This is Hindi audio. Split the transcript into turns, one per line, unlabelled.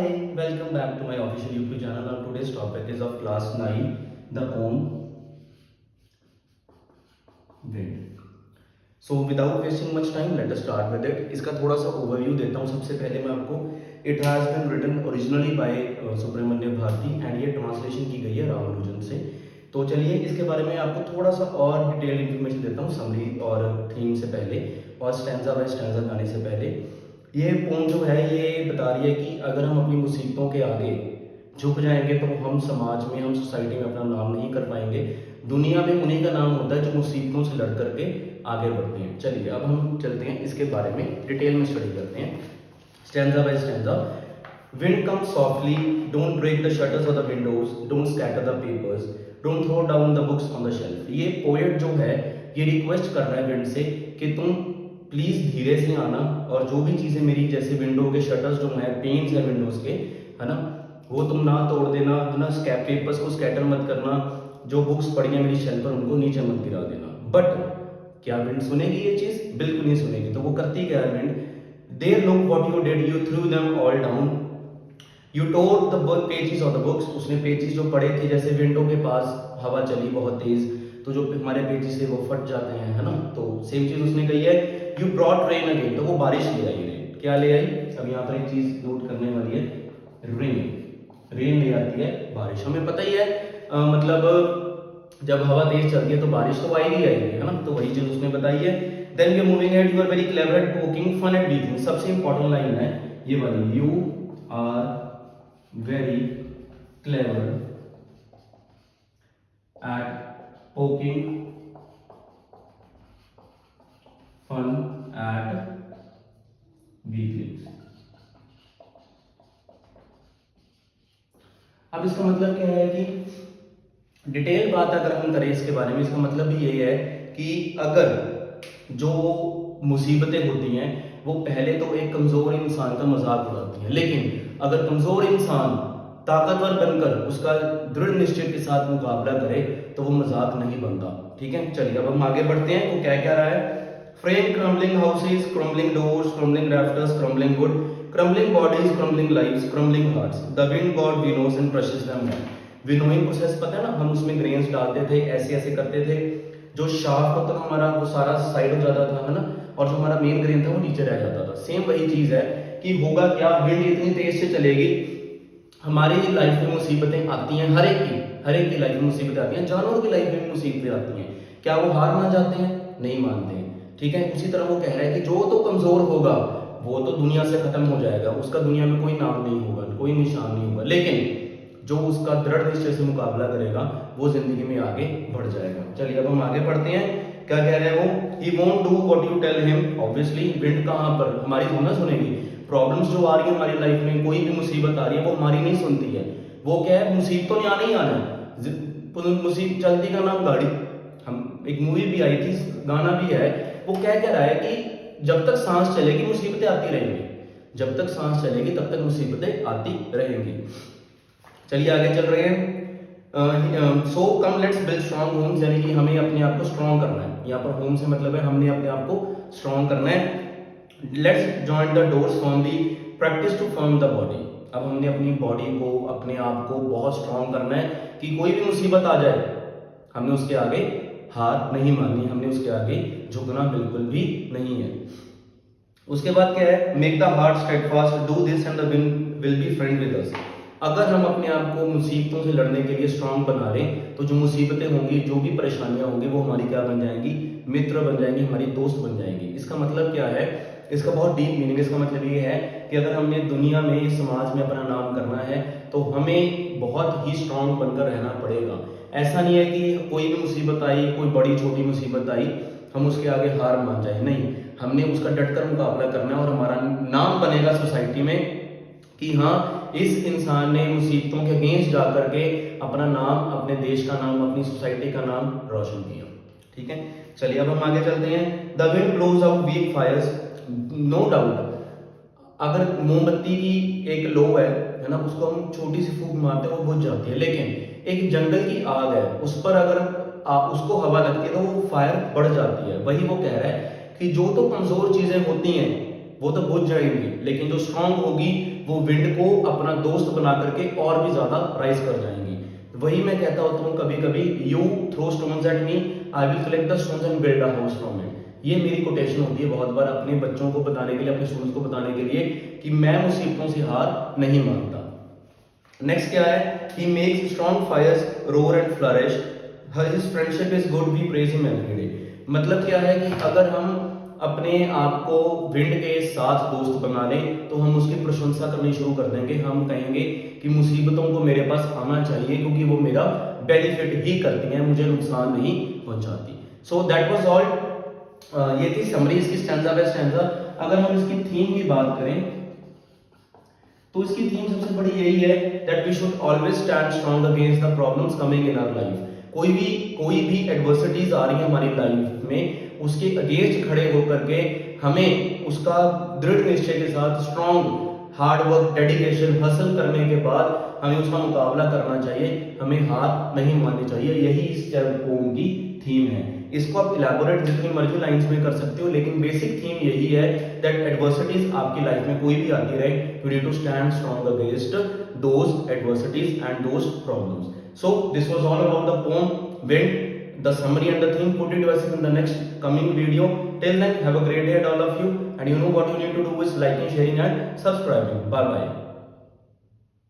welcome back to my official YouTube channel. Now today's topic is of class 9, the own wind. So without wasting much time, let us start with it. इसका थोड़ा सा ओवरव्यू देता हूँ सबसे पहले मैं आपको. It has been written originally by Subramania Bharati and ये ट्रांसलेशन की गई है रामानुजन से. तो चलिए इसके बारे में आपको थोड़ा सा और डिटेल इन्फॉर्मेशन देता हूँ समरी और थीम से पहले और स्टैंजा बाय स्टैंजा गाने से पहले. ये पोम जो है ये बता रही है कि अगर हम अपनी मुसीबतों के आगे झुक जाएंगे तो हम समाज में, हम सोसाइटी में अपना नाम नहीं कर पाएंगे. दुनिया में उन्हीं का नाम होता है जो मुसीबतों से लड़ करके आगे बढ़ते हैं. चलिए अब हम चलते हैं इसके बारे में डिटेल में स्टडी करते हैं stanza by stanza. Wind comes softly, don't break the shutters of the windows, don't scatter the papers, don't throw down the books on the shelf. ये पोएट जो है ये रिक्वेस्ट कर रहा है विंड से कि तुम प्लीज धीरे से आना और जो भी चीजें मेरी जैसे विंडो के शटर्स जो है, पेन्स है विंडोज के, है ना, वो तुम ना तोड़ देना, है ना, पेपर्स को स्कैटर मत करना, जो बुक्स पड़ी हैं मेरी शेल्फ पर उनको नीचे मत गिरा देना. बट क्या विंड सुनेगी ये चीज? बिल्कुल नहीं सुनेगी. तो वो करती क्या है wind? There look what you did, you threw them all down, you tore the pages of the books. उसने पेजेस जो पड़े थे, जैसे विंडो के पास हवा चली बहुत तेज तो जो हमारे पेजेस थे वो फट जाते हैं, है ना. तो सेम चीज उसने कही है. यू ब्रॉट रेन अगेन, तो वो बारिश ले आई. रेन क्या ले आई? अब यहाँ पर एक चीज नोट करने वाली है. रेन, रेन ले आती है बारिश. हमें पता ही है मतलब जब हवा तेज चलती है तो बारिश तो आएगी आएगी, है ना. तो वही चीज उसने बताई है. Then we are moving at, you are very clever at poking fun at वीथिंग. सबसे इंपॉर्टेंट लाइन है ये वाली, you are very clever at poking fun at weekends. अब इसका मतलब क्या है कि डिटेल बात अगर हम करें इसके बारे में, इसका मतलब भी यही है कि अगर जो मुसीबतें होती हैं वो पहले तो एक कमजोर इंसान का मजाक उड़ाती हैं, लेकिन अगर कमजोर इंसान ताकतवर बनकर उसका दृढ़ निश्चय के साथ मुकाबला करे तो वो मजाक नहीं बनता. ठीक है, चलिए अब हम आगे बढ़ते हैं. वो क्या क्या रहा है? Frame crumbling houses, crumbling doors, crumbling rafters, crumbling wood, crumbling bodies, crumbling lives, crumbling hearts. The wind god winnows and crushes them. Winnowing process पता है ना, हम उसमें ग्रेन्स डालते थे, ऐसे ऐसे करते थे, जो शाफ्ट होता था हमारा वो सारा साइड हो जाता था, है ना, और जो हमारा मेन ग्रेन था वो नीचे रह जाता था. सेम वही चीज है कि होगा क्या, विंड इतनी तेज से चलेगी, हमारी लाइफ में मुसीबतें आती हैं, हर एक की लाइफ में मुसीबतें आती हैं, जानवरों की लाइफ में मुसीबतें आती हैं. क्या वो हार मान जाते हैं? नहीं मानते हैं. ठीक है, उसी तरह वो कह रहा है कि जो तो कमजोर होगा वो तो दुनिया से खत्म हो जाएगा, उसका दुनिया में कोई नाम नहीं होगा, कोई निशान नहीं होगा, लेकिन जो उसका दृढ़ निश्चय से मुकाबला करेगा वो जिंदगी में आगे बढ़ जाएगा. चलिए अब हम आगे बढ़ते हैं. क्या कह रहे हैं वो? He won't do what you tell him. Obviously wind कहां पर हमारी होना सुनेगी. प्रॉब्लम्स जो आ रही है हमारी लाइफ में, कोई भी मुसीबत आ रही है वो हमारी नहीं सुनती है. वो क्या है, मुसीबतों ने आना ही आना है. मुसीबत चलती का नाम गाड़ी. हम एक मूवी भी आई थी, गाना भी है. वो क्या कह रहा है कि जब तक सांस चलेगी मुसीबतें आती रहेंगी, जब तक सांस चलेगी तब तक मुसीबतें आती रहेंगी. चलिए आगे चल रहे हैं. So come let's build strong homes, यानी कि हमें अपने आप को स्ट्रॉन्ग करना है. यहाँ पर होम से मतलब है हमने अपने आप को स्ट्रॉन्ग करना है. Let's join the doors firmly, practice to firm the body. अब हमने अपनी बॉडी को, अपने आप को बहुत स्ट्रॉन्ग करना है कि कोई भी मुसीबत आ जाए हमने उसके आगे हार नहीं माननी, हमने उसके आगे झुकना बिल्कुल भी नहीं है. उसके बाद क्या है? Make the heart steadfast, do this and the wind will be friend with us. अगर हम अपने आप को मुसीबतों से लड़ने के लिए स्ट्रांग बना लें तो जो मुसीबतें होंगी, जो भी परेशानियां होंगी वो हमारी क्या बन जाएंगी? मित्र बन जाएंगी, हमारी दोस्त बन जाएंगी. इसका मतलब क्या है? इसका बहुत डीप मीनिंग. इसका मतलब ये है कि अगर हमने दुनिया में, समाज में अपना नाम करना है तो हमें बहुत ही स्ट्रांग बनकर रहना पड़ेगा. ऐसा नहीं है कि कोई भी मुसीबत आई, कोई बड़ी छोटी मुसीबत आई, हम उसके आगे हार मान जाए. नहीं, हमने उसका डटकर मुकाबला करना है और हमारा नाम बनेगा सोसाइटी में कि हाँ, इस इंसान ने मुसीबतों के अगेंस्ट जाकर के अपना नाम, अपने देश का नाम, अपनी सोसाइटी का नाम रोशन किया. ठीक है, चलिए अब हम आगे चलते हैं. The wind blows out weak fires, no doubt. अगर मोमबत्ती की एक लो है ना, उसको हम छोटी सी फूंक मारते हैं वो बुझ जाती है, लेकिन एक जंगल की आग है, उस पर अगर उसको हवा लगती है तो वो फायर बढ़ जाती है. वही वो कह रहा है कि जो तो कमजोर चीजें होती हैं वो तो बुझ जाएंगी, लेकिन जो स्ट्रांग होगी वो विंड को अपना दोस्त बना करके और भी ज्यादा राइज कर जाएंगी। वही मैं कहता होता हूँ कभी कभी, you throw stones at me, I will collect the stones and build a house from it. ये मेरी कोटेशन होती है बहुत बार अपने बच्चों को बताने के लिए, अपने स्टूडेंट्स को बताने के लिए कि मैं मुसीबतों से हार नहीं मानता। नेक्स्ट क्या है, he makes strong fires roar and flourish, his friendship is good, we praise him every day। मतलब क्या है कि अगर हम अपने आप को विंड के साथ दोस्त बना लें तो हम उसकी प्रशंसा करनी शुरू कर देंगे। हम कहेंगे कि मुसीबतों को मेरे पास आना चाहिए क्योंकि वो मेरा बेनिफिट ही करती हैं, मुझे नुकसान नहीं पहुंचाती। So that was all. ये थी समरी इसकी स्टैंजा बाय स्टैंजा। अगर हम इसकी थीम की बात करें तो इसकी थीम सबसे बड़ी यही है that we should always stand strong against the problems coming in our life. कोई भी एडवर्सिटीज आ रही है हमारी लाइफ में, उसके अगेंस्ट खड़े होकर के हमें उसका दृढ़ निश्चय के साथ स्ट्रांग हार्ड वर्क डेडिकेशन हासिल करने के बाद हमें उसका मुकाबला करना चाहिए, हमें हार नहीं माननी चाहिए। यही इस पोएम की थीम है। इसको आप इलैबोरेट जितनी मर्जी लाइंस में कर सकते हो, लेकिन बेसिक थीम यही है दैट एडवर्सिटीज आपकी लाइफ में कोई भी आती रहे, you need to stand strong against those adversities and those problems. So this was all about the poem Wind, the summary and the theme. Put it yourself in the next coming video. Till then, have a great day at all of you. And you know what you need to do is liking, sharing and subscribing. Bye bye.